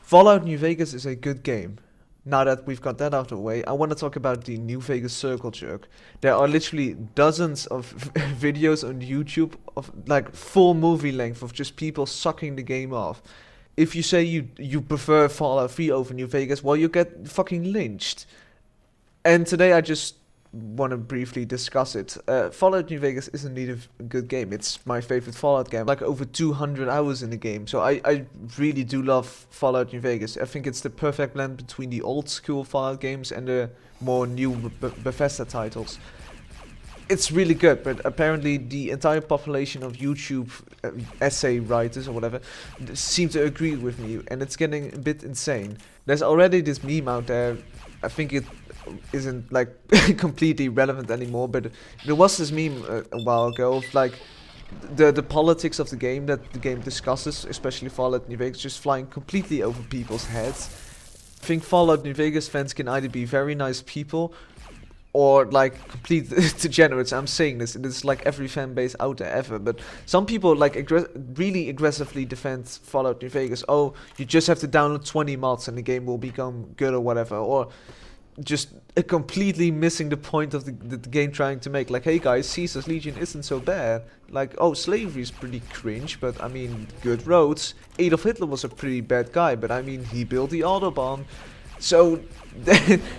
Fallout New Vegas is a good game. Now that we've got that out of the way, I want to talk about the New Vegas Circlejerk. There are literally dozens of videos on YouTube of like full movie length of just people sucking the game off. If you say you prefer Fallout 3 over New Vegas, well, you get fucking lynched. And today I just want to briefly discuss it. Fallout New Vegas is indeed a good game. It's my favorite Fallout game. Like over 200 hours in the game. So I really do love Fallout New Vegas. I think it's the perfect blend between the old school Fallout games and the more new Bethesda titles. It's really good, but apparently the entire population of YouTube essay writers or whatever seem to agree with me, and it's getting a bit insane. There's already this meme out there. I think it isn't like completely relevant anymore, but there was this meme a while ago of like the politics of the game that the game discusses, especially Fallout New Vegas, just flying completely over people's heads. I think Fallout New Vegas fans can either be very nice people or like complete degenerates. I'm saying this, it's like every fan base out there ever, but some people like really aggressively defend Fallout New Vegas. Oh, you just have to download 20 mods and the game will become good or whatever, or just completely missing the point of the game trying to make. Like, hey guys, Caesar's Legion isn't so bad. Like, oh, slavery is pretty cringe, but I mean, good roads. Adolf Hitler was a pretty bad guy, but I mean, he built the Autobahn. So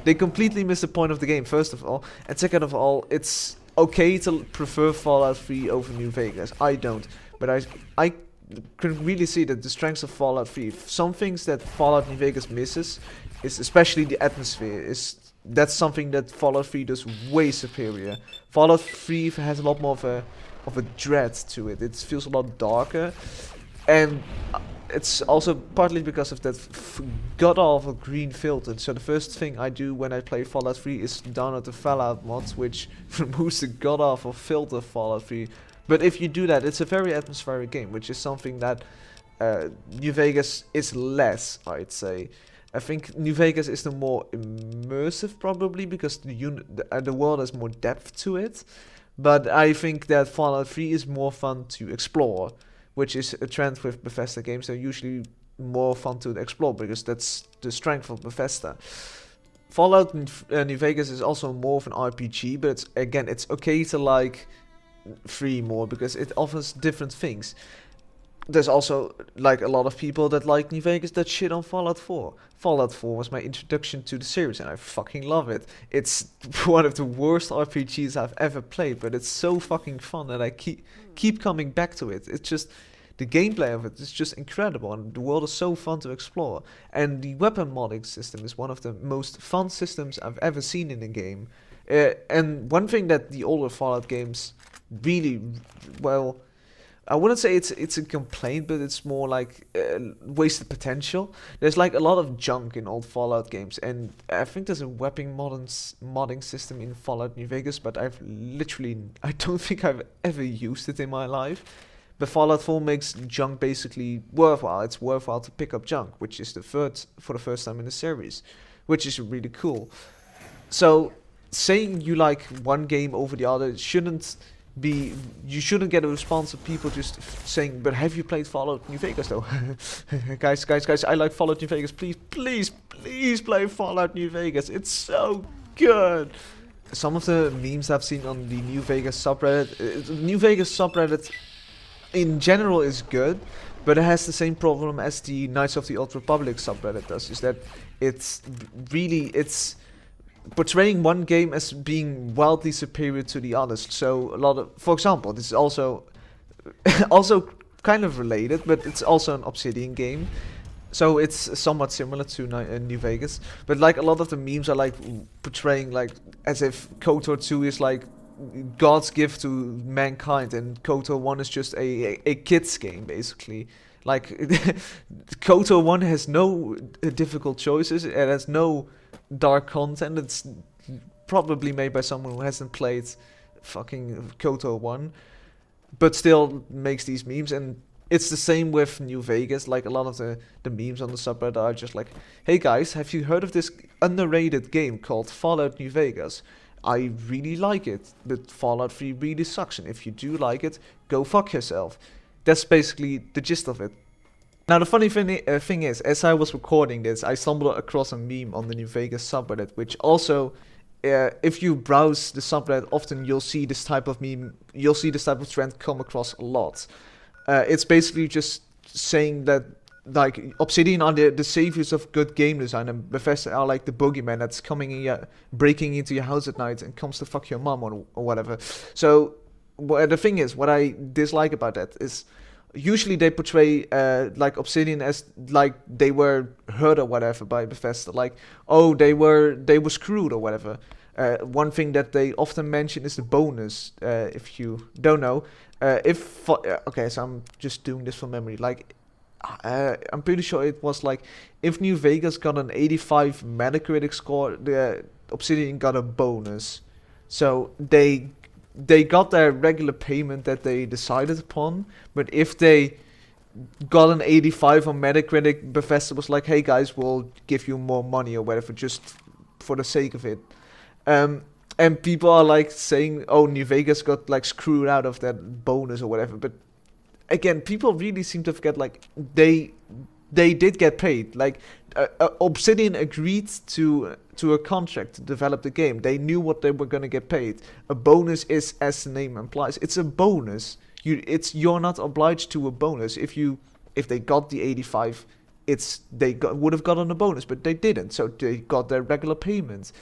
they completely miss the point of the game, first of all. And second of all, it's okay to prefer Fallout 3 over New Vegas. I don't. But I can really see that the strengths of Fallout 3, some things that Fallout New Vegas misses, is especially the atmosphere. That's something that Fallout 3 does way superior. Fallout 3 has a lot more of a dread to it. It feels a lot darker. And it's also partly because of that god-awful green filter. So the first thing I do when I play Fallout 3 is download the Fallout mod, which removes the god-awful filter of Fallout 3. But if you do that, it's a very atmospheric game, which is something that New Vegas is less, I'd say. I think New Vegas is the more immersive, probably, because the world has more depth to it. But I think that Fallout 3 is more fun to explore, which is a trend with Bethesda games. They're usually more fun to explore because that's the strength of Bethesda. Fallout New Vegas is also more of an RPG, but it's okay to like 3 more because it offers different things. There's also like a lot of people that like New Vegas that shit on Fallout 4. Fallout 4 was my introduction to the series and I fucking love it. It's one of the worst RPGs I've ever played, but it's so fucking fun that I keep coming back to it. It's just, the gameplay of it is just incredible and the world is so fun to explore. And the weapon modding system is one of the most fun systems I've ever seen in a game. And one thing that the older Fallout games really, well, I wouldn't say it's a complaint, but it's more like wasted potential. There's like a lot of junk in old Fallout games, and I think there's a weapon modding system in Fallout New Vegas, but I don't think I've ever used it in my life. But Fallout 4 makes junk basically worthwhile. It's worthwhile to pick up junk, which is for the first time in the series, which is really cool. So saying you like one game over the other you shouldn't get a response of people just saying, but have you played Fallout New Vegas though? guys, I like Fallout New Vegas. Please play Fallout New Vegas. It's so good. Some of the memes I've seen on the New Vegas subreddit, New Vegas subreddit in general is good, but it has the same problem as the Knights of the Old Republic subreddit does, is that it's portraying one game as being wildly superior to the others. So a lot of, for example, this is also kind of related, but it's also an Obsidian game. So it's somewhat similar to New Vegas, but like a lot of the memes are like portraying like as if KOTOR 2 is like God's gift to mankind and KOTOR 1 is just a kid's game basically. Like KOTOR 1 has no difficult choices, it has no dark content. It's probably made by someone who hasn't played fucking KOTOR 1, but still makes these memes. And it's the same with New Vegas. Like a lot of the memes on the subreddit are just like, hey guys, have you heard of this underrated game called Fallout New Vegas? I really like it, but Fallout 3 really sucks, and if you do like it, go fuck yourself. That's basically the gist of it. Now the funny thing is, as I was recording this, I stumbled across a meme on the New Vegas subreddit, which also, if you browse the subreddit often, you'll see this type of meme, you'll see this type of trend come across a lot. It's basically just saying that like Obsidian are the saviors of good game design, and Bethesda are like the boogeyman that's coming in your, breaking into your house at night and comes to fuck your mom or whatever. So the thing is, what I dislike about that is usually they portray like Obsidian as like they were hurt or whatever by Bethesda, like, oh, they were screwed or whatever. One thing that they often mention is the bonus. If you don't know, okay, so I'm just doing this from memory. Like, I'm pretty sure it was like if New Vegas got an 85 Metacritic score, the Obsidian got a bonus. So they got their regular payment that they decided upon, but if they got an 85 on Metacritic, Bethesda was like, hey guys, we'll give you more money or whatever, just for the sake of it. And people are like saying, oh, New Vegas got like screwed out of that bonus or whatever, but again, people really seem to forget, like, they did get paid. Like, Obsidian agreed to a contract to develop the game. They knew what they were going to get paid. A bonus is, as the name implies, it's a bonus. You're not obliged to a bonus. If they got the 85, would have gotten a bonus, but they didn't. So they got their regular payments.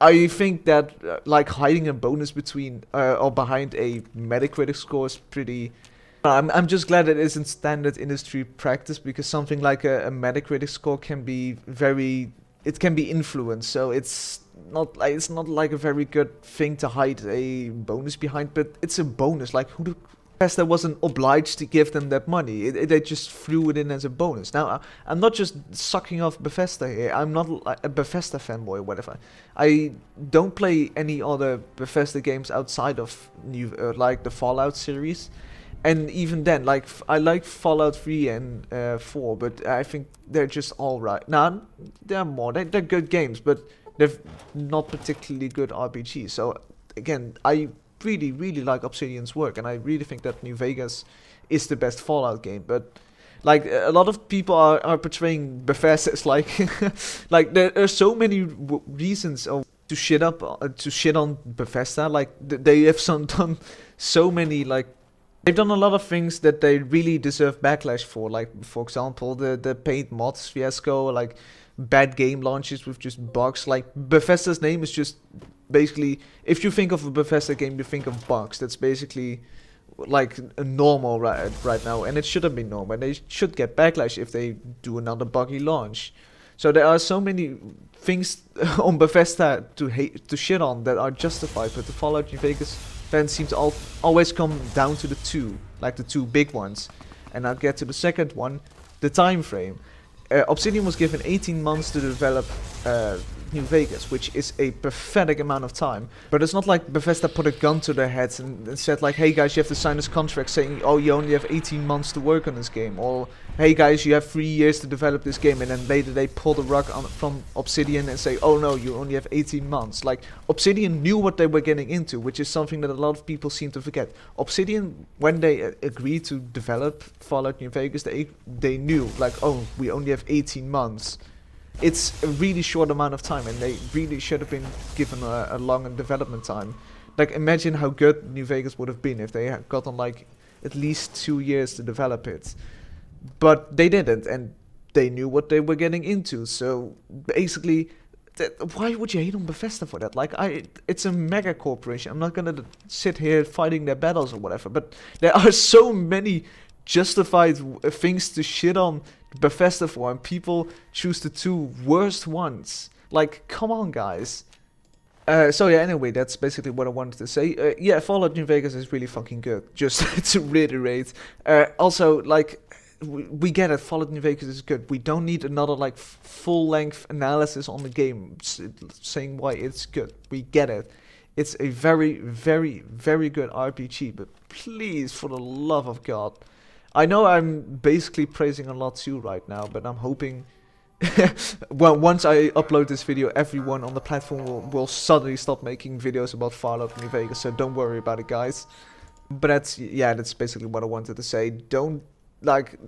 I think that like hiding a bonus between or behind a Metacritic score is pretty. I'm just glad it isn't standard industry practice, because something like a Metacritic score can be influenced. So it's not like a very good thing to hide a bonus behind, but it's a bonus. Like, who the Bethesda wasn't obliged to give them that money. They just threw it in as a bonus. Now, I'm not just sucking off Bethesda here. I'm not a Bethesda fanboy or whatever. I don't play any other Bethesda games outside of like the Fallout series. And even then, like, I like Fallout 3 and 4, but I think they're just alright. Nah, they're good games, but they're not particularly good RPGs. So, again, I really, really like Obsidian's work, and I really think that New Vegas is the best Fallout game. But, like, a lot of people are portraying Bethesda as, like, like, there are so many reasons to shit on Bethesda. Like, they have done so many, like, they've done a lot of things that they really deserve backlash for, like, for example, the paid mods fiasco, like bad game launches with just bugs. Like, Bethesda's name is just basically, if you think of a Bethesda game, you think of bugs. That's basically like a normal right now, and it shouldn't be normal. They should get backlash if they do another buggy launch. So there are so many things on Bethesda to shit on that are justified, but the Fallout New Vegas fans seem to always come down to the two big ones. And I'll get to the second one, the time frame. Obsidian was given 18 months to develop New Vegas, which is a pathetic amount of time. But it's not like Bethesda put a gun to their heads and said like, hey guys, you have to sign this contract saying, oh, you only have 18 months to work on this game. Or, hey guys, you have 3 years to develop this game. And then later they pull the rug from Obsidian and say, oh no, you only have 18 months. Like, Obsidian knew what they were getting into, which is something that a lot of people seem to forget. Obsidian, when they agreed to develop Fallout New Vegas, they knew, like, oh, we only have 18 months. It's a really short amount of time, and they really should have been given a longer development time. Like, imagine how good New Vegas would have been if they had gotten like at least 2 years to develop it. But they didn't, and they knew what they were getting into. So basically, why would you hate on Bethesda for that? Like, it's a mega corporation. I'm not gonna sit here fighting their battles or whatever, but there are so many justified things to shit on Bethesda for, and people choose the two worst ones. Like, come on, guys. So yeah, anyway, that's basically what I wanted to say. Yeah, Fallout New Vegas is really fucking good, just to reiterate. Also, like, we get it, Fallout New Vegas is good. We don't need another, like, full-length analysis on the game saying why it's good. We get it. It's a very, very, very good RPG, but please, for the love of God. I know I'm basically praising a lot too right now, but I'm hoping, well, once I upload this video, everyone on the platform will suddenly stop making videos about Fallout New Vegas, so don't worry about it, guys. But that's basically what I wanted to say. Don't, like,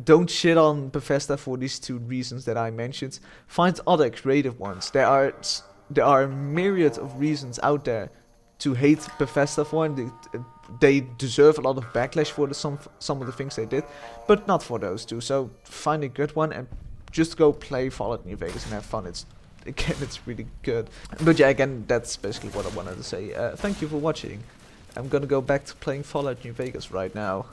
don't shit on Bethesda for these two reasons that I mentioned. Find other creative ones. There are a myriad of reasons out there to hate Bethesda for, and they deserve a lot of backlash for some of the things they did, but not for those two. So find a good one and just go play Fallout New Vegas and have fun. It's really good. But yeah, again, that's basically what I wanted to say. Thank you for watching. I'm gonna go back to playing Fallout New Vegas right now.